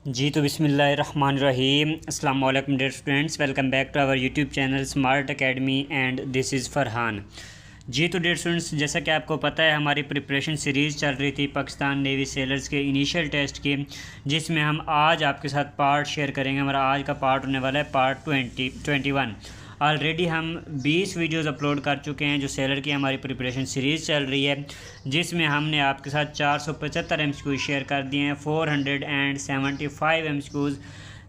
जी तो बिस्मिल्लाहिर्रहमानिर्रहीम अस्सलाम वालेकुम dear students, welcome back to our YouTube channel smart academy and this is Farhan. जी तो डियर स्टूडेंट्स, जैसा कि आपको पता है हमारी प्रिपरेशन सीरीज़ चल रही थी पाकिस्तान नेवी सेलर्स के इनिशियल टेस्ट की, जिसमें हम आज आपके साथ पार्ट शेयर करेंगे। हमारा आज का पार्ट होने वाला है पार्ट 21। ऑलरेडी हम 20 वीडियोस अपलोड कर चुके हैं जो सेलर की हमारी प्रिपरेशन सीरीज़ चल रही है, जिसमें हमने आपके साथ 475 MCQ शेयर कर दिए हैं। 475 MCQs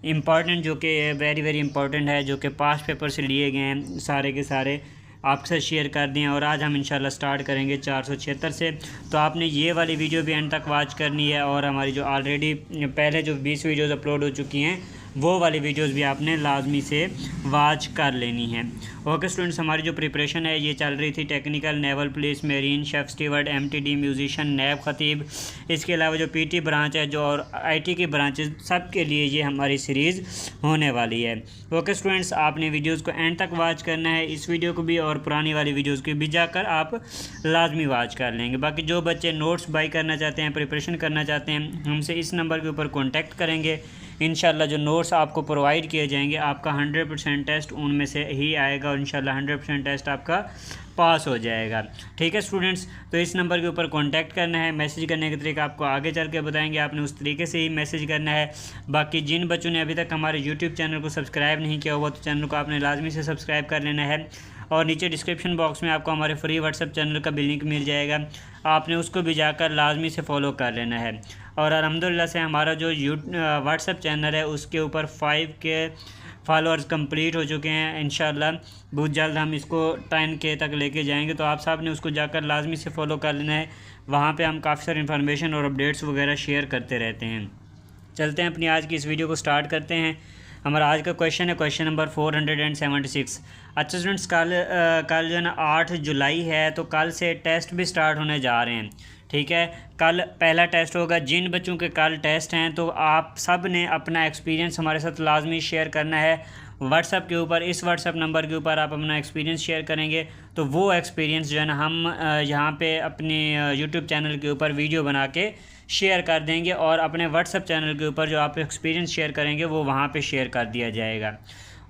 इम्पॉर्टेंट, जो कि वेरी वेरी इंपॉर्टेंट है, जो कि पास्ट पेपर से लिए गए हैं, सारे के सारे आपके साथ शेयर कर दिए हैं। और आज हम इंशाल्लाह स्टार्ट करेंगे 476 से। तो आपने ये वाली वीडियो भी एंड तक वॉच करनी है, और हमारी जो ऑलरेडी पहले जो 20 वीडियोस अपलोड हो चुकी हैं वो वाली वीडियोस भी आपने लाजमी से वॉच कर लेनी है। ओके स्टूडेंट्स, हमारी जो प्रिपरेशन है ये चल रही थी technical, naval police, marine, chef steward, MTD, musician, नैब खतीब, इसके अलावा जो PT ब्रांच है जो और IT की ब्रांचेस, सब के लिए ये हमारी सीरीज़ होने वाली है। ओके स्टूडेंट्स, आपने वीडियोस को एंड तक वॉच करना है, इस वीडियो को भी और पुरानी वाली वीडियोस को भी जाकर आप लाजमी वॉच कर लेंगे। बाकी जो बच्चे नोट्स बाई करना चाहते हैं, प्रिपरेशन करना चाहते हैं, हमसे इस नंबर के ऊपर कॉन्टैक्ट करेंगे। इंशाल्लाह जो नोट्स आपको प्रोवाइड किए जाएंगे आपका 100% टेस्ट उनमें से ही आएगा, और इंशाल्लाह 100% टेस्ट आपका पास हो जाएगा। ठीक है स्टूडेंट्स, तो इस नंबर के ऊपर कांटेक्ट करना है। मैसेज करने का तरीका आपको आगे चल के बताएंगे, आपने उस तरीके से ही मैसेज करना है। बाकी जिन बच्चों ने अभी तक हमारे यूट्यूब चैनल को सब्सक्राइब नहीं किया हुआ तो चैनल को आपने लाजमी से सब्सक्राइब कर लेना है, और नीचे डिस्क्रिप्शन बॉक्स में आपको हमारे फ्री व्हाट्सएप चैनल का भी लिंक मिल जाएगा, आपने उसको भी जाकर लाजमी से फॉलो कर लेना है। और अल्हम्दुलिल्लाह से हमारा जो व्हाट्सएप चैनल है उसके ऊपर 5K फॉलोअर्स कंप्लीट हो चुके हैं। इंशाल्लाह बहुत जल्द हम इसको 10K तक लेके जाएंगे, तो आप साहब ने उसको जाकर लाजमी से फॉलो कर लेना है। वहाँ पे हम काफ़ी सारी इन्फॉर्मेशन और अपडेट्स वगैरह शेयर करते रहते हैं। चलते हैं अपनी आज की इस वीडियो को स्टार्ट करते हैं। हमारा आज का क्वेश्चन है क्वेश्चन नंबर 476। अच्छा स्टूडेंट्स, कल जो है ना 8 जुलाई है, तो कल से टेस्ट भी स्टार्ट होने जा रहे हैं। ठीक है, कल पहला टेस्ट होगा। जिन बच्चों के कल टेस्ट हैं तो आप सब ने अपना एक्सपीरियंस हमारे साथ लाजमी शेयर करना है व्हाट्सएप के ऊपर। इस व्हाट्सएप नंबर के ऊपर आप अपना एक्सपीरियंस शेयर करेंगे तो वो एक्सपीरियंस जो है ना हम यहाँ पे अपने यूट्यूब चैनल के ऊपर वीडियो बना के शेयर कर देंगे, और अपने व्हाट्सएप चैनल के ऊपर जो आप एक्सपीरियंस शेयर करेंगे वो वहाँ पे शेयर कर दिया जाएगा।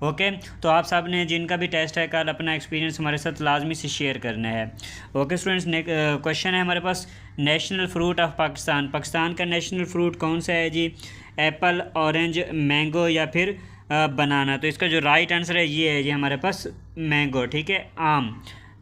ओके, तो आप सब ने जिनका भी टेस्ट है कल अपना एक्सपीरियंस हमारे साथ लाजमी से शेयर करना है। ओके स्टूडेंट्स, क्वेश्चन है हमारे पास, national fruit of Pakistan. Pakistan का नेशनल फ्रूट कौन सा है जी? एप्पल, ऑरेंज, मैंगो या फिर बनाना? तो इसका जो राइट आंसर है ये है जी हमारे पास मैंगो। ठीक है,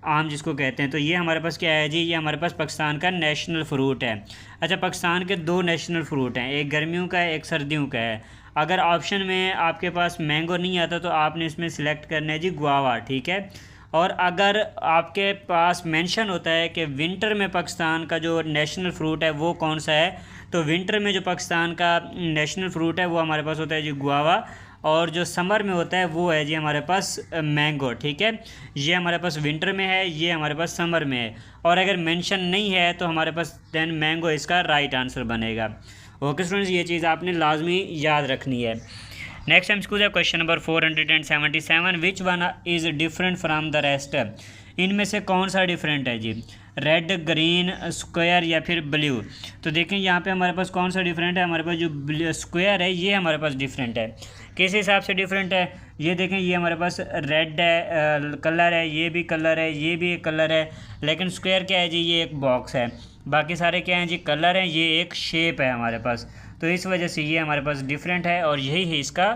आम जिसको कहते हैं। तो ये हमारे पास क्या है जी? ये हमारे पास पाकिस्तान का नेशनल फ्रूट है। अच्छा, पाकिस्तान के 2 नेशनल फ्रूट हैं, एक गर्मियों का है एक सर्दियों का है। अगर ऑप्शन में आपके पास मैंगो नहीं आता तो आपने इसमें सिलेक्ट करना है जी गुआवा। ठीक है, और अगर आपके पास मेंशन होता है कि विंटर में पाकिस्तान का जो नेशनल फ्रूट है वो कौन सा है, तो विंटर में जो पाकिस्तान का नेशनल फ्रूट है वो हमारे पास होता है जी गुआवा, और जो समर में होता है वो है जी हमारे पास मैंगो। ठीक है, ये हमारे पास विंटर में है, ये हमारे पास समर में है, और अगर मेंशन नहीं है तो हमारे पास देन मैंगो इसका राइट आंसर बनेगा। ओके स्टूडेंट्स, ये चीज़ आपने लाजमी याद रखनी है। नेक्स्ट MCQ है question number 477। Which one is different from the rest? इनमें से कौन सा डिफरेंट है जी? रेड, ग्रीन, स्क्वायर या फिर ब्लू? तो देखें यहाँ पे हमारे पास कौन सा डिफरेंट है। हमारे पास जो स्क्वायर है ये हमारे पास डिफरेंट है। किस हिसाब से डिफरेंट है? ये देखें, ये हमारे पास रेड है कलर है, ये भी कलर है, ये भी एक कलर है, लेकिन स्क्वायर क्या है जी? ये एक बॉक्स है। बाकी सारे क्या हैं जी? कलर हैं, ये एक शेप है हमारे पास। तो इस वजह से ये हमारे पास डिफरेंट है, और यही है इसका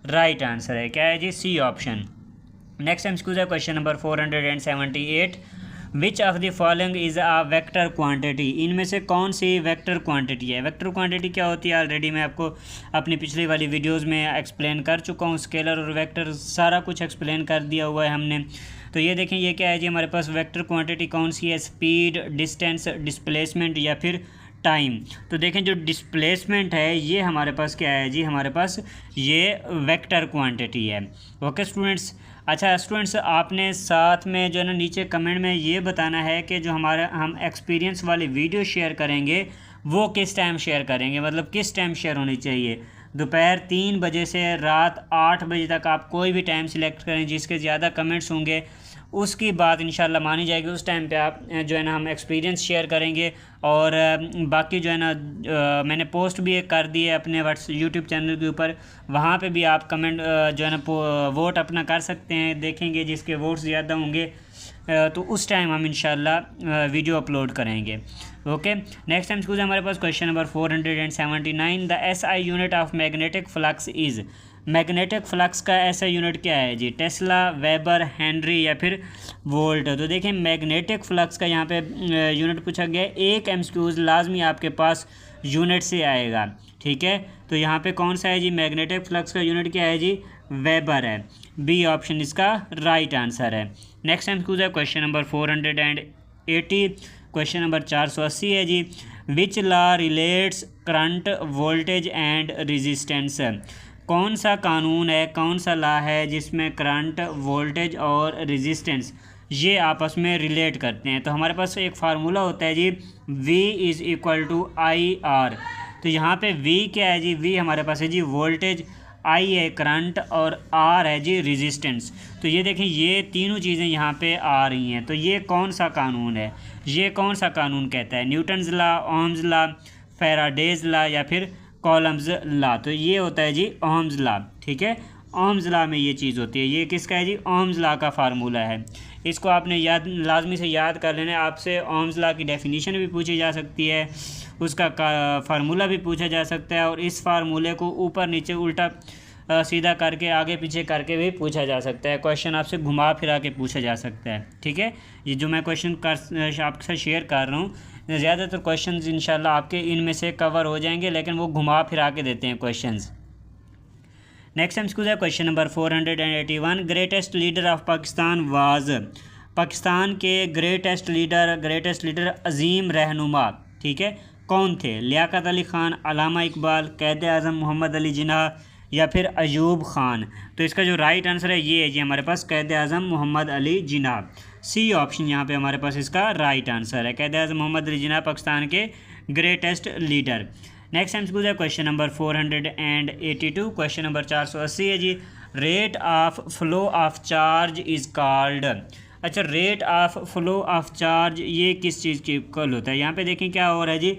राइट आंसर है। क्या है जी? C option. नेक्स्ट MCQ है question number 478। Which of the following is a vector quantity? इनमें से कौन सी वेक्टर क्वांटिटी है? वेक्टर क्वांटिटी क्या होती है ऑलरेडी मैं आपको अपनी पिछली वाली वीडियोस में एक्सप्लेन कर चुका हूँ। स्केलर और वेक्टर सारा कुछ एक्सप्लेन कर दिया हुआ है हमने। तो ये देखें, ये क्या है जी? हमारे पास वेक्टर क्वांटिटी कौन सी है? स्पीड, डिस्टेंस, डिस्प्लेसमेंट या फिर टाइम? तो देखें, जो डिस्प्लेसमेंट है ये हमारे पास क्या है जी? हमारे पास ये वेक्टर क्वांटिटी है। ओके स्टूडेंट्स, अच्छा स्टूडेंट्स, आपने साथ में जो है ना नीचे कमेंट में ये बताना है कि जो हम एक्सपीरियंस वाली वीडियो शेयर करेंगे वो किस टाइम शेयर करेंगे, मतलब किस टाइम शेयर होनी चाहिए। दोपहर 3 बजे से रात 8 बजे तक आप कोई भी टाइम सिलेक्ट करें, जिसके ज़्यादा कमेंट्स होंगे उसकी बात इंशाल्लाह मानी जाएगी। उस टाइम पे आप जो है ना हम एक्सपीरियंस शेयर करेंगे। और बाकी जो है ना मैंने पोस्ट भी एक कर दी है अपने यूट्यूब चैनल के ऊपर, वहाँ पे भी आप कमेंट जो है ना वोट अपना कर सकते हैं। देखेंगे जिसके वोट्स ज़्यादा होंगे तो उस टाइम हम इंशाल्लाह वीडियो अपलोड करेंगे। ओके, नेक्स्ट टाइम स्कूल हमारे पास question number 479, the SI unit of magnetic flux is. Magnetic flux का ऐसा यूनिट क्या है जी? टेस्ला, वेबर, हेनरी या फिर वोल्ट। तो देखिए मैग्नेटिक फ्लक्स का यहाँ पे यूनिट पूछा गया है। एक एमसीक्यूज़ लाजमी आपके पास यूनिट से आएगा, ठीक है। तो यहाँ पे कौन सा है जी? मैग्नेटिक फ्लक्स का यूनिट क्या है जी? वेबर है। बी ऑप्शन इसका राइट आंसर है। नेक्स्ट एमसीक्यूज़ है क्वेश्चन नंबर 480, क्वेश्चन नंबर 480 है जी। Which law relates current, voltage and resistance. कौन सा कानून है, कौन सा लॉ है जिसमें करंट, वोल्टेज और रेजिस्टेंस ये आपस में रिलेट करते हैं? तो हमारे पास एक फार्मूला होता है जी, V is equal to IR। तो यहाँ पे V क्या है जी? V हमारे पास है जी वोल्टेज, I है करंट और R है जी रेजिस्टेंस। तो ये देखें ये तीनों चीज़ें यहाँ पे आ रही हैं। तो ये कौन सा कानून है? ये कौन सा कानून कहता है? Newton's law, Ohm's law, Faraday's law या फिर कॉलम्स लॉ? तो ये होता है जी ओम्स लॉ, ठीक है। ओम्स लॉ में ये चीज़ होती है। ये किसका है जी? ओम्स लॉ का फार्मूला है। इसको आपने लाजमी से याद कर लेना है। आपसे ओम्स लॉ की डेफिनेशन भी पूछी जा सकती है, उसका फार्मूला भी पूछा जा सकता है, और इस फार्मूले को ऊपर नीचे उल्टा सीधा करके आगे पीछे करके भी पूछा जा सकता है। क्वेश्चन आपसे घुमा फिरा के पूछा जा सकता है, ठीक है। ये जो मैं क्वेश्चन आपके साथ शेयर कर रहा हूँ, ज़्यादातर क्वेश्चंस इंशाल्लाह आपके इनमें से कवर हो जाएंगे, लेकिन वो घुमा फिरा के देते हैं क्वेश्चंस। नेक्स्ट एमसीक्यू है question number 481, greatest leader of Pakistan was. Pakistan के ग्रेटेस्ट लीडर अजीम रहनुमा, ठीक है, कौन थे? लियाकत अली ख़ान, अलामा इकबाल, कैद आज़म मोहम्मद अली जिन्ना या फिर अयूब ख़ान। तो इसका जो राइट आंसर है ये है जी हमारे पास कैद आज़म मोहम्मद अली जिन्ना। सी ऑप्शन यहाँ पे हमारे पास इसका राइट आंसर है। कैद आज़म मोहम्मद अली जिन्ना पाकिस्तान के ग्रेटेस्ट लीडर। नेक्स्ट एमसीक्यू है क्वेश्चन नंबर 482, क्वेश्चन नंबर 480 है जी। Rate of flow of charge is called. अच्छा, rate of flow of charge ये किस चीज़ के इक्वल होता है? यहाँ पे देखें क्या हो रहा है जी,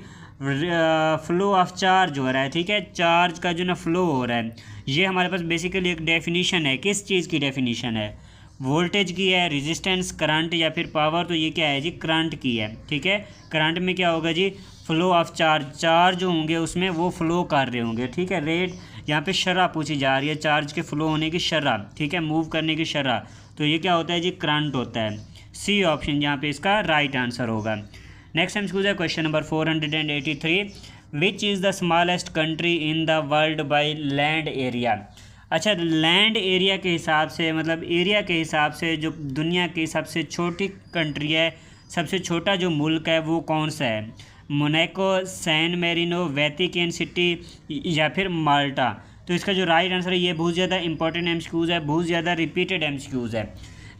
फ्लो ऑफ चार्ज हो रहा है, ठीक है। चार्ज का जो ना फ्लो हो रहा है, ये हमारे पास बेसिकली एक डेफिनीशन है। किस चीज़ की डेफिनीशन है? वोल्टेज की है, रेजिस्टेंस, करंट या फिर पावर। तो ये क्या है जी? करंट की है, ठीक है। करंट में क्या होगा जी? फ्लो ऑफ चार्ज जो होंगे उसमें वो फ्लो कर रहे होंगे, ठीक है। रेट यहाँ पे शरह पूछी जा रही है, चार्ज के फ्लो होने की शरह, ठीक है, मूव करने की शरह। तो ये क्या होता है जी? करंट होता है। सी ऑप्शन यहाँ पे इसका राइट आंसर होगा। नेक्स्ट एमसीक्यू है question number 483, which is the smallest country in the world by land area. अच्छा, लैंड एरिया के हिसाब से, मतलब एरिया के हिसाब से जो दुनिया की सबसे छोटी कंट्री है, सबसे छोटा जो मुल्क है वो कौन सा है? Monaco, San Marino, Vatican City या फिर माल्टा। तो इसका जो राइट आंसर है, ये बहुत ज़्यादा इंपॉर्टेंट एमसीक्यूज़ है, बहुत ज़्यादा रिपीटेड एमसीक्यूज़ है।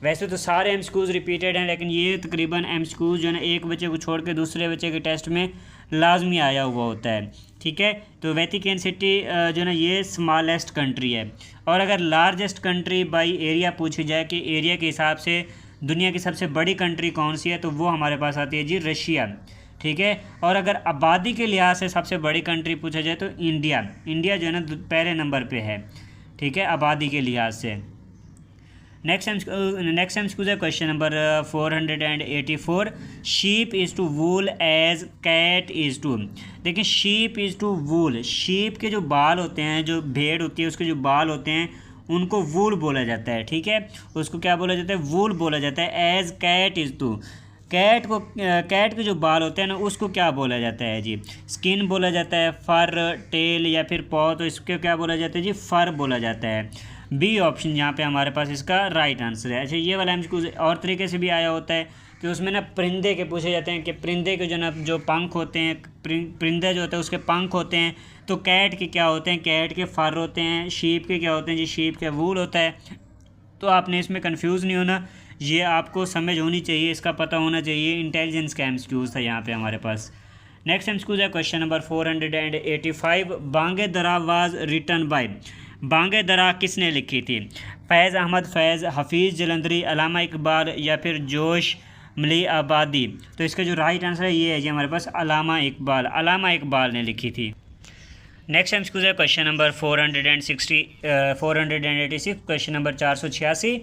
वैसे तो सारे एमसीक्यूज़ रिपीटेड हैं, लेकिन ये तकरीबन एमसीक्यूज़ जो है ना एक बच्चे को छोड़ के दूसरे बच्चे के टेस्ट में लाजमी आया हुआ होता है, ठीक है। तो वेटिकन सिटी जो ना ये स्मॉलेस्ट कंट्री है। और अगर लार्जेस्ट कंट्री बाई एरिया पूछी जाए कि एरिया के हिसाब से दुनिया की सबसे बड़ी कंट्री कौन सी है, तो वो हमारे पास आती है जी रशिया, ठीक है। और अगर आबादी के लिहाज से सबसे बड़ी कंट्री पूछा जाए तो इंडिया जो है ना पहले नंबर पे है, ठीक है, आबादी के लिहाज से। नेक्स्ट एमसीक्यू है question number 484, sheep is to wool as cat is to. देखिए sheep is to wool, sheep के जो बाल होते हैं, जो भेड़ होती है उसके जो बाल होते हैं उनको वूल बोला जाता है, ठीक है। उसको क्या बोला जाता है? वूल बोला जाता है। As cat is to, cat के जो बाल होते हैं ना उसको क्या बोला जाता है जी? स्किन बोला जाता है, फर, टेल या फिर पॉ। तो इसको क्या बोला जाता है जी? फर बोला जाता है। बी ऑप्शन यहाँ पे हमारे पास इसका राइट आंसर है। अच्छा, ये वाला एमसीक्यू और तरीके से भी आया होता है कि उसमें ना परिंदे के पूछे जाते हैं कि परिंदे के जो ना जो पंख होते हैं, परिंदा जो होता है उसके पंख होते हैं। तो कैट के क्या होते हैं? कैट के फर होते हैं। शीप के क्या होते हैं जी? शीप के वूल होता है। तो आपने इसमें कंफ्यूज नहीं होना, ये आपको समझ होनी चाहिए, इसका पता होना चाहिए। इंटेलिजेंस का एमसीक्यूज़ था यहाँ पे हमारे पास। नेक्स्ट एमसीक्यू है क्वेश्चन नंबर 485, बांगे दरा वाज रिटन बाय। बांगे दरा किसने लिखी थी? फैज़ अहमद फैज़, हफीज़ जलंधरी, अलामा इकबाल या फिर जोश मली आबादी। तो इसका जो राइट आंसर है ये है जी हमारे पास अलामा इकबाल ने लिखी थी। नेक्स्ट टाइम स्कूल है question number 486, question number 486,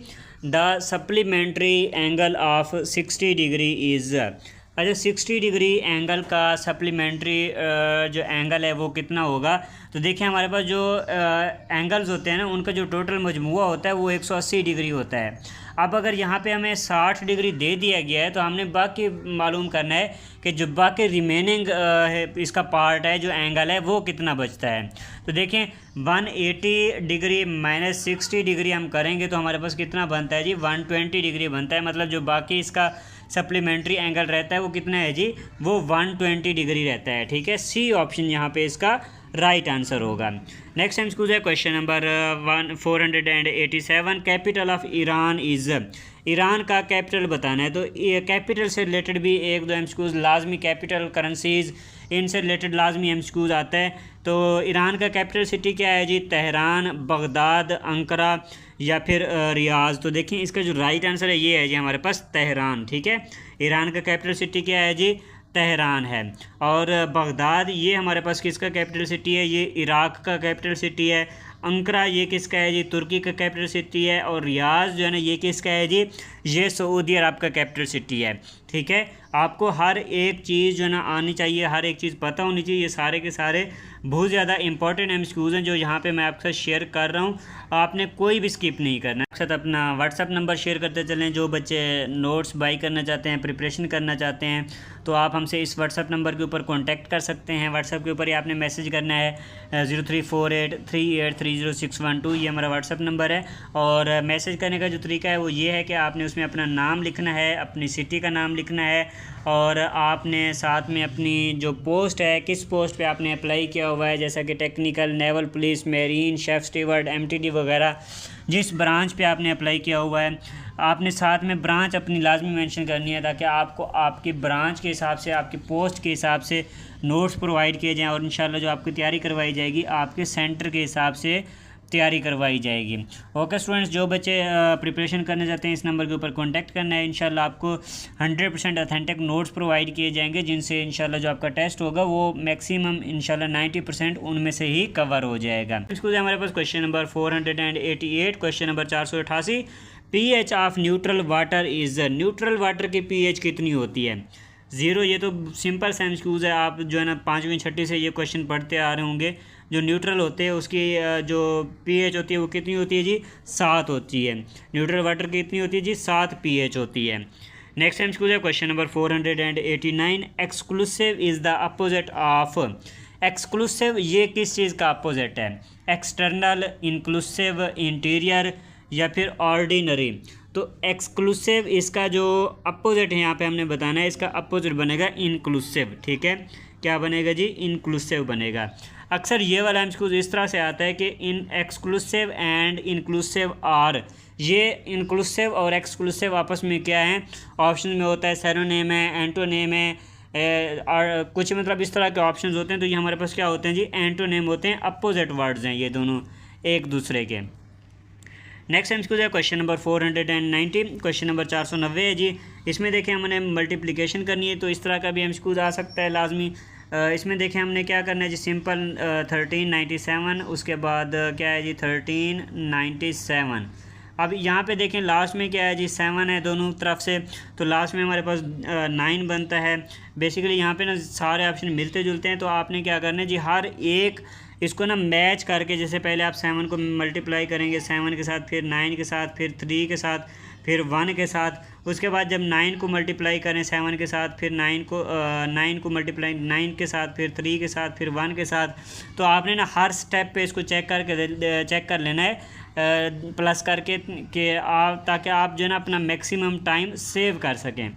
the supplementary angle of 60 degree is. अच्छा, 60 डिग्री एंगल का सप्लीमेंट्री जो एंगल है वो कितना होगा? तो देखिए हमारे पास जो एंगल्स होते हैं ना, उनका जो टोटल मजमुआ होता है वो 180 डिग्री होता है। अब अगर यहाँ पे हमें 60 डिग्री दे दिया गया है तो हमने बाकी मालूम करना है कि जो बाकी रिमेनिंग इसका पार्ट है, जो एंगल है, वो कितना बचता है। तो देखें 180 डिग्री माइनस 60 डिग्री हम करेंगे तो हमारे पास कितना बनता है जी? 120 डिग्री बनता है। मतलब जो बाकी इसका सप्लीमेंट्री एंगल रहता है वो कितना है जी? वो 120 डिग्री रहता है। ठीक है, सी ऑप्शन यहाँ पे इसका राइट आंसर होगा। नेक्स्ट टाइम स्कूल है question number 487, capital of Iran is. Iran का कैपिटल बताना है। तो ये कैपिटल से रिलेटेड भी एक दो एमसीक्यूज लाजमी, कैपिटल करेंसीज इनसे रिलेटेड लाजमी एमसीक्यूज आता है। तो ईरान का कैपिटल सिटी क्या है जी? तेहरान, बगदाद, अंकारा या फिर रियाज। तो देखिए इसका जो राइट आंसर है ये है जी हमारे पास तेहरान। ठीक है, ईरान का कैपिटल सिटी क्या है जी? तेहरान है। और बगदाद ये हमारे पास किसका कैपिटल सिटी है? ये इराक का कैपिटल सिटी है। अंकारा ये किसका है जी? तुर्की का कैपिटल सिटी है। और रियाज जो है ना ये किसका है जी? ये सऊदी अरब का कैपिटल सिटी है। ठीक है, आपको हर एक चीज़ जो है ना आनी चाहिए, हर एक चीज़ पता होनी चाहिए। ये सारे के सारे बहुत ज़्यादा इंपॉर्टेंट एमसीक्यूज हैं जो यहाँ पे मैं आपके साथ शेयर कर रहा हूँ। आपने कोई भी स्किप नहीं करना। आपके साथ अपना व्हाट्सअप नंबर शेयर करते चलें। जो बच्चे नोट्स बाई करना चाहते हैं, प्रिपरेशन करना चाहते हैं, तो आप हमसे इस व्हाट्सअप नंबर के ऊपर कॉन्टैक्ट कर सकते हैं। व्हाट्सअप के ऊपर ही आपने मैसेज करना है 034838306112, ये हमारा व्हाट्सअप नंबर है। और मैसेज करने का जो तरीका है वो ये है कि आपने उसमें अपना नाम लिखना है, अपनी सिटी का नाम लिखना है, और आपने साथ में अपनी जो पोस्ट है, किस पोस्ट पे आपने अप्लाई किया हुआ है, जैसा कि technical, naval police, marine, chef steward, MTD वगैरह, जिस ब्रांच पे आपने अप्लाई किया हुआ है, आपने साथ में ब्रांच अपनी लाजमी मेंशन करनी है, ताकि आपको आपकी ब्रांच के हिसाब से, आपकी पोस्ट के हिसाब से नोट्स प्रोवाइड किए जाएँ। और इंशाल्लाह जो आपकी तैयारी करवाई जाएगी आपके सेंटर के हिसाब से तैयारी करवाई जाएगी। ओके स्टूडेंट्स, जो बच्चे प्रिपरेशन करने जाते हैं इस नंबर के ऊपर कांटेक्ट करना है। इंशाल्लाह आपको 100% ऑथेंटिक नोट्स प्रोवाइड किए जाएंगे, जिनसे इंशाल्लाह जो आपका टेस्ट होगा वो मैक्सिमम इंशाल्लाह 90% उनमें से ही कवर हो जाएगा। इसको हमारे पास question number 488, question number 488, pH of neutral water is. Neutral water की pH कितनी होती है? 0। ये तो सिंपल सा एमसीक्यूज है, आप जो है ना 5वीं 6वीं से ये क्वेश्चन पढ़ते आ रहे होंगे। जो न्यूट्रल होते हैं उसकी जो pH होती है वो कितनी होती है जी? 7 होती है। न्यूट्रल वाटर की कितनी होती है जी? 7 pH होती है। नेक्स्ट एमसीक्यूज है question number 489, exclusive is the opposite of. Exclusive ये किस चीज़ का अपोजिट है? एक्सटर्नल, इंक्लूसिव, इंटीरियर या फिर ऑर्डिनरी। तो एक्सक्लूसिव इसका जो अपोजिट है यहाँ पे हमने बताना है, इसका अपोजिट बनेगा इंक्लूसिव। ठीक है, क्या बनेगा जी? इंक्लूसिव बनेगा। अक्सर ये वाला एमसीक्यूज इस तरह से आता है कि इन एक्सक्लूसिव एंड इंक्लूसिव आर, ये इंक्लूसिव और एक्सक्लूसिव आपस में क्या है? ऑप्शन में होता है सेरोनेम है, एंटोनेम है, और कुछ मतलब इस तरह के ऑप्शंस होते हैं। तो ये हमारे पास क्या होते हैं जी? एंटोनेम होते हैं, अपोजिट वर्ड्स हैं ये दोनों एक दूसरे के। नेक्स्ट एमसीक्यूज है क्वेश्चन नंबर 490, क्वेश्चन नंबर 490 है जी। इसमें देखें हमने मल्टीप्लिकेशन करनी है, तो इस तरह का भी एमसीक्यूज आ सकता है लाजमी। इसमें देखें हमने क्या करना है जी? सिंपल 1397, उसके बाद क्या है जी? 1397। अब यहाँ पे देखें लास्ट में क्या है जी? 7 है दोनों तरफ से, तो लास्ट में हमारे पास 9 बनता है। बेसिकली यहाँ पे ना सारे ऑप्शन मिलते जुलते हैं, तो आपने क्या करना है जी? हर एक इसको ना मैच करके, जैसे पहले आप 7 को मल्टीप्लाई करेंगे 7 के साथ, फिर 9 के साथ, फिर 3 के साथ, फिर 1 के साथ, उसके बाद जब 9 को मल्टीप्लाई करें 7 के साथ, फिर 9 को मल्टीप्लाई 9 के साथ, फिर 3 के साथ, फिर 1 के साथ, तो आपने ना हर स्टेप पे इसको चेक कर लेना है प्लस करके कि ताकि आप जो है ना अपना मैक्सिमम टाइम सेव कर सकें।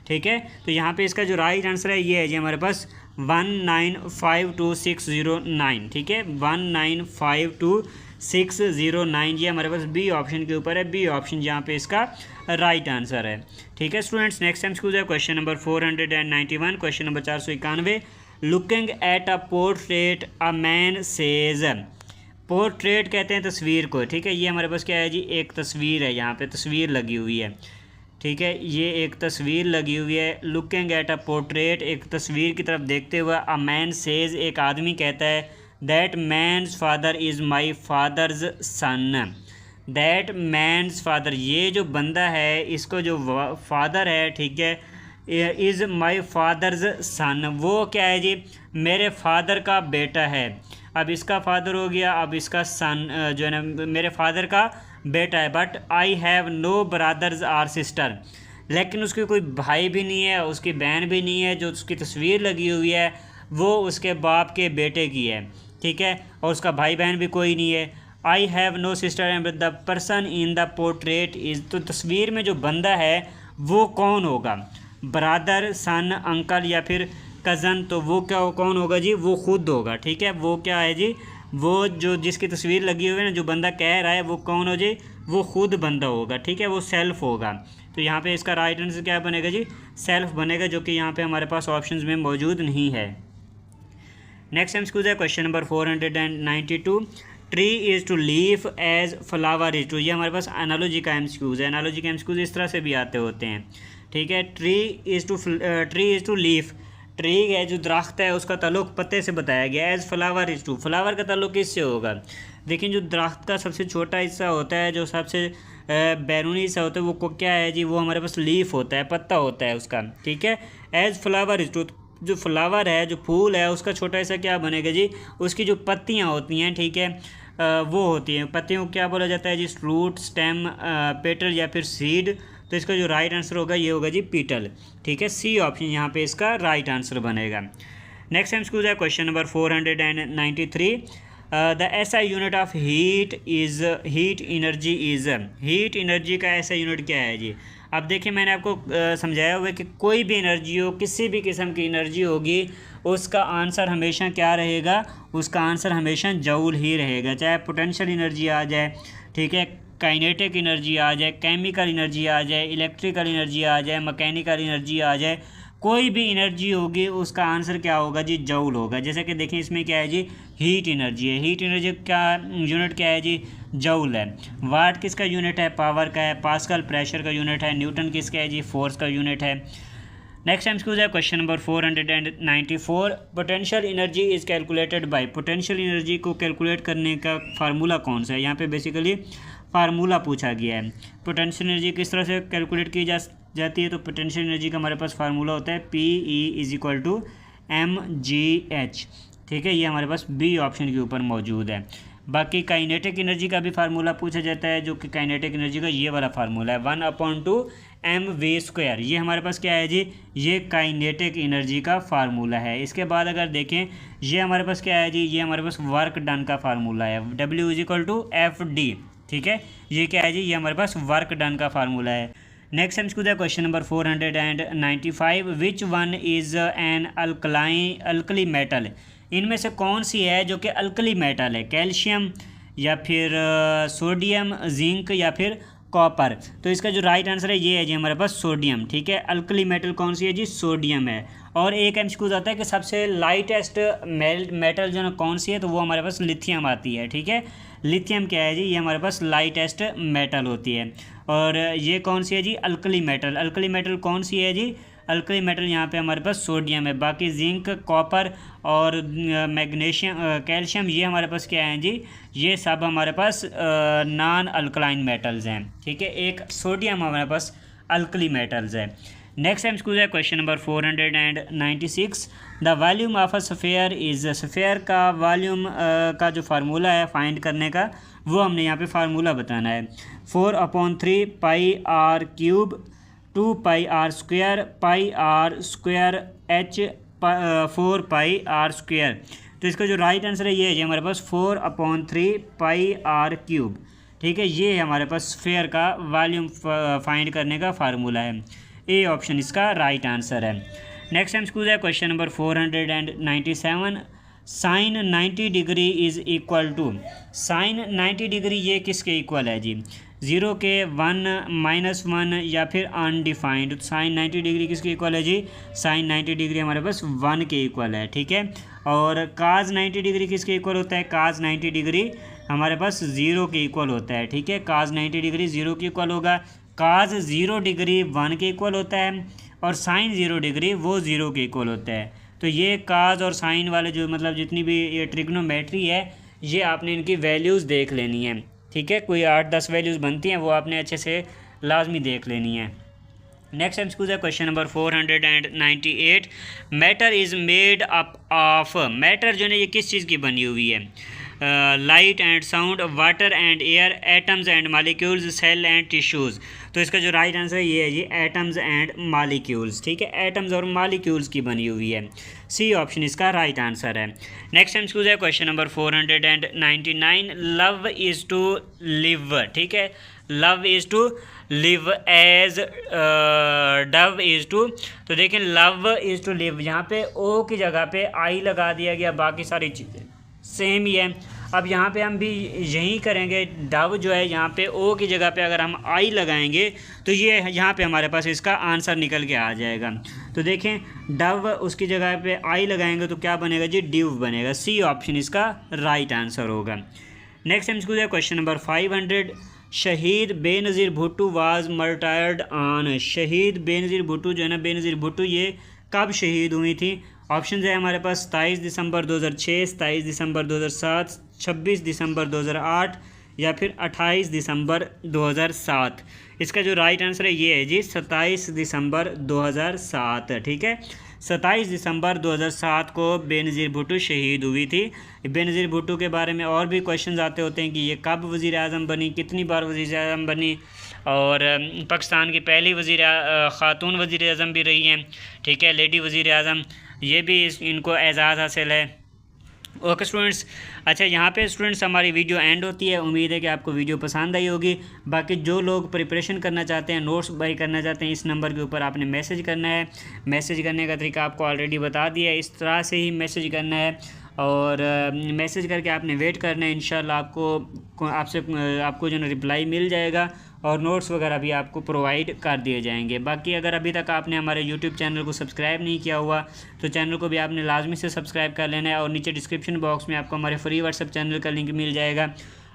ठीक है, तो यहाँ पे इसका जो राइट आंसर है ये है जी हमारे पास 1952609। ठीक है, 1952609, ये हमारे पास बी ऑप्शन के ऊपर है। बी ऑप्शन यहाँ पे इसका राइट आंसर है। ठीक है स्टूडेंट्स, नेक्स्ट एमसीक्यू है question number 491, question number 491, looking at a portrait a man says. Portrait कहते हैं तस्वीर को, ठीक है। ये हमारे पास क्या है जी, एक तस्वीर है, यहाँ पे तस्वीर लगी हुई है, ठीक है। ये एक तस्वीर लगी हुई है। लुकिंग एट अ पोर्ट्रेट, एक तस्वीर की तरफ देखते हुए। अ मैन सेज, एक आदमी कहता है, that man's father is my father's son. That man's father, ये जो बंदा है इसको जो फादर है, ठीक है, इज़ माई फादर्स सन, वो क्या है जी, मेरे फादर का बेटा है। अब इसका फादर हो गया, अब इसका सन जो है ना मेरे फादर का बेटा है। But I have no brothers or sister, लेकिन उसके कोई भाई भी नहीं है, उसकी बहन भी नहीं है। जो उसकी तस्वीर लगी हुई है वो उसके बाप के बेटे की है, ठीक है, और उसका भाई बहन भी कोई नहीं है। I have no sister and the person in the portrait is, तो तस्वीर में जो बंदा है वो कौन होगा, ब्रदर, सन, अंकल या फिर कज़न, तो वो क्या कौन होगा जी, वो खुद होगा, ठीक है। वो क्या है जी, वो जो जिसकी तस्वीर लगी हुई है ना, जो बंदा कह रहा है वो कौन हो जी, वो खुद बंदा होगा, ठीक है, वो सेल्फ होगा। तो यहाँ पे इसका राइट आंसर क्या बनेगा जी, सेल्फ बनेगा, जो कि यहाँ पे हमारे पास ऑप्शंस में मौजूद नहीं है। नेक्स्ट एमसीक्यू है question number 492। Tree is to leaf as flower is to, ये हमारे पास एनालॉजी का एमसीक्यूज है। एनालॉजी के एमसीक्यूज इस तरह से भी आते होते हैं, ठीक है। Tree is to leaf, tree है जो दरख्त है उसका ताल्लुक पत्ते से बताया गया। As flower is to, flower का ताल्लुक किससे होगा, देखिए जो दरख्त का सबसे छोटा हिस्सा होता है, जो सबसे बैरूनी हिस्सा होता है, वो क्या है जी, वो हमारे पास लीफ होता है, पत्ता होता है उसका, ठीक है। एज फ्लावर इज़ टू, जो फ्लावर है, जो फूल है, उसका छोटा हिस्सा क्या बनेगा जी, उसकी जो पत्तियाँ होती हैं, ठीक है, वो होती हैं। पत्तियों को क्या बोला जाता है जी, रूट, स्टेम, पेटल या फिर सीड। तो इसका जो राइट आंसर होगा ये होगा जी पीटल, ठीक है। सी ऑप्शन यहाँ पे इसका राइट आंसर बनेगा। नेक्स्ट एमसीक्यू है question number 493। The SI unit of heat is, heat energy is, heat energy का एसआई यूनिट क्या है जी। अब देखिए मैंने आपको समझाया हुआ है कि कोई भी एनर्जी हो, किसी भी किस्म की एनर्जी होगी, उसका आंसर हमेशा क्या रहेगा, उसका आंसर हमेशा जूल ही रहेगा। चाहे पोटेंशियल एनर्जी आ जाए, ठीक है, काइनेटिक एनर्जी आ जाए, केमिकल एनर्जी आ जाए, इलेक्ट्रिकल एनर्जी आ जाए, मैकेनिकल एनर्जी आ जाए, कोई भी एनर्जी होगी उसका आंसर क्या होगा जी, जूल होगा। जैसे कि देखिए इसमें क्या है जी, हीट एनर्जी है, हीट एनर्जी का यूनिट क्या है जी, जूल है। वाट किसका यूनिट है, पावर का है। पास्कल प्रेशर का यूनिट है। न्यूटन किसका है जी, फोर्स का यूनिट है। नेक्स्ट एमसीक्यू है question number 494। Potential energy is calculated by, potential energy को कैलकुलेट करने का फार्मूला कौन सा है। यहाँ पे बेसिकली फार्मूला पूछा गया है। पोटेंशियल एनर्जी किस तरह से कैलकुलेट की जाती है, तो पोटेंशियल एनर्जी का हमारे पास फार्मूला होता है PE=mgh, ठीक है। ये हमारे पास बी ऑप्शन के ऊपर मौजूद है। बाकी काइनेटिक एनर्जी का भी फार्मूला पूछा जाता है, जो कि काइनेटिक एनर्जी का ये वाला फार्मूला है 1/2mv²। ये हमारे पास क्या है जी, ये काइनेटिक एनर्जी का फार्मूला है। इसके बाद अगर देखें ये हमारे पास क्या है जी, ये हमारे पास वर्क डन का फार्मूला है, W=FD, ठीक है। ये क्या है जी, ये हमारे पास वर्क डन का फार्मूला है। नेक्स्ट एमसीक्यू है question number 495। Which one is an alkali metal, इनमें से कौन सी है जो कि अल्कली मेटल है, कैल्शियम या फिर सोडियम, जिंक या फिर कॉपर। तो इसका जो राइट आंसर है ये है जी हमारे पास सोडियम, ठीक है। अल्कली मेटल कौन सी है जी, सोडियम है। और एक एमसीक्यू आता है कि सबसे लाइटेस्ट मेटल जो ना कौन सी है, तो वो हमारे पास लिथियम आती है, ठीक है। लिथियम क्या है जी, ये हमारे पास लाइटेस्ट मेटल होती है। और ये कौन सी है जी, अल्कली मेटल। अल्कली मेटल कौन सी है जी, अल्कली मेटल यहाँ पे हमारे पास सोडियम है। बाकी जिंक, कॉपर और मैग्नीशियम, कैल्शियम, ये हमारे पास क्या है जी, ये सब हमारे पास नॉन अल्कलाइन मेटल्स हैं, ठीक है। एक सोडियम हमारे पास अल्कली मेटल्स है। नेक्स्ट एमसीक्यू है question number 496। The volume of a sphere is, sphere का वॉल्यूम का जो फार्मूला है फाइंड करने का, वो हमने यहाँ पे फार्मूला बताना है। 4/3 πr³ 2πr² πr² h 4πr²। तो इसका जो राइट आंसर है ये है हमारे पास 4/3 πr³, ठीक है। ये हमारे पास स्फीयर का वॉल्यूम फाइंड करने का फार्मूला है। ए ऑप्शन इसका राइट आंसर है। नेक्स्ट एमसीक्यू है question number 497। Sine 90 degree is equal to, sine 90 degree ये किसके इक्वल है जी, 0 के, 1, -1 या फिर अनडिफाइंड। साइन 90 डिग्री किसके इक्वल है जी, साइन 90 डिग्री हमारे पास 1 के इक्वल है, ठीक है। और काज 90 डिग्री किसके इक्वल होता है, काज 90 डिग्री हमारे पास 0 के इक्वल होता है, ठीक है। काज 90 डिग्री 0 के इक्वल होगा, काज 0 डिग्री 1 के इक्वल होता है, और साइन 0 डिग्री वो 0 के इक्वल होता है। तो ये काज और साइन वाले जो मतलब जितनी भी ये ट्रिग्नोमेट्री है, ये आपने इनकी वैल्यूज़ देख लेनी है, ठीक है। कोई 8-10 वैल्यूज़ बनती हैं, वो आपने अच्छे से लाजमी देख लेनी है। नेक्स्ट एमसीक्यू है question number 498। Matter is made up of, matter जो है ये किस चीज़ की बनी हुई है? Light and sound, water and air, atoms and molecules, cell and tissues. तो इसका जो राइट आंसर है ये है जी एटम्स एंड मालिक्यूल्स, ठीक है। एटम्स और मालिक्यूल्स की बनी हुई है, सी ऑप्शन इसका राइट आंसर है। नेक्स्ट एमसीक्यू है question number 499। Love is to live, ठीक है। Love is to live as dove is to, तो देखें लव इज़ टू लिव, यहाँ पे ओ की जगह पे आई लगा दिया गया, बाकी सारी चीज़ें सेम ही है। अब यहाँ पे हम भी यही करेंगे, डव जो है यहाँ पे ओ की जगह पे अगर हम आई लगाएंगे तो ये यहाँ पे हमारे पास इसका आंसर निकल के आ जाएगा। तो देखें डव उसकी जगह पे आई लगाएंगे तो क्या बनेगा जी? डिव बनेगा, सी ऑप्शन इसका राइट आंसर होगा। नेक्स्ट एमसीक्यू है क्वेश्चन नंबर 500। शहीद बेनज़ीर भुट्टो वाज मर्टायर्ड ऑन, शहीद बेनज़ीर भुट्टो जो है ना, बेनज़ीर भुट्टो ये कब शहीद हुई थी? ऑप्शन है हमारे पास 27 दिसंबर 2006, 27 दिसंबर 2007, 26 दिसंबर 2008 या फिर 28 दिसंबर 2007। इसका जो राइट आंसर है ये है जी 27 दिसंबर 2007, ठीक है। 27 दिसंबर 2007 को बेनज़ीर भुट्टो शहीद हुई थी। बेनज़ीर भुट्टो के बारे में और भी क्वेश्चन आते होते हैं कि ये कब वज़ीर आज़म बनी, कितनी बार वज़ीर आज़म बनी, और पाकिस्तान की पहली ख़ातून वज़ीर आज़म भी रही हैं, ठीक है, लेडी वज़ीर आज़म, ये भी इनको एजाज़ हासिल है। ओके स्टूडेंट्स, अच्छा यहाँ पे स्टूडेंट्स हमारी वीडियो एंड होती है। उम्मीद है कि आपको वीडियो पसंद आई होगी। बाकी जो लोग प्रिपरेशन करना चाहते हैं, नोट्स बाई करना चाहते हैं, इस नंबर के ऊपर आपने मैसेज करना है। मैसेज करने का तरीका आपको ऑलरेडी बता दिया है, इस तरह से ही मैसेज करना है, और मैसेज करके आपने वेट करना है। इंशाल्लाह आपको जो है रिप्लाई मिल जाएगा, और नोट्स वगैरह भी आपको प्रोवाइड कर दिए जाएंगे। बाकी अगर अभी तक आपने हमारे यूट्यूब चैनल को सब्सक्राइब नहीं किया हुआ तो चैनल को भी आपने लाजमी से सब्सक्राइब कर लेना है, और नीचे डिस्क्रिप्शन बॉक्स में आपको हमारे फ्री व्हाट्सएप चैनल का लिंक मिल जाएगा,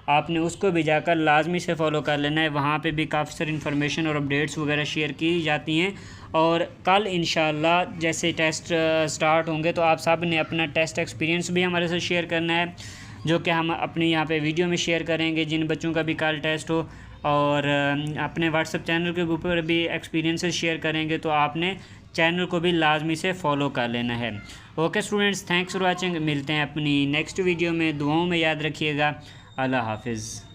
आपने उसको भी जाकर लाजमी से फॉलो कर लेना है। वहाँ पे भी काफ़ी सारी इन्फॉर्मेशन और अपडेट्स वगैरह शेयर की जाती हैं, और कल इंशाल्लाह जैसे टेस्ट स्टार्ट होंगे तो आप सब ने अपना टेस्ट एक्सपीरियंस भी हमारे साथ शेयर करना है, जो कि हम अपने यहाँ पे वीडियो में शेयर करेंगे जिन बच्चों का भी कल टेस्ट हो, और अपने व्हाट्सएप चैनल के ऊपर भी एक्सपीरियंसेस शेयर करेंगे, तो आपने चैनल को भी लाजमी से फॉलो कर लेना है। Okay students, thanks for watching. मिलते हैं अपनी नेक्स्ट वीडियो में, दुआओं में याद रखिएगा। अल्लाह हाफिज़।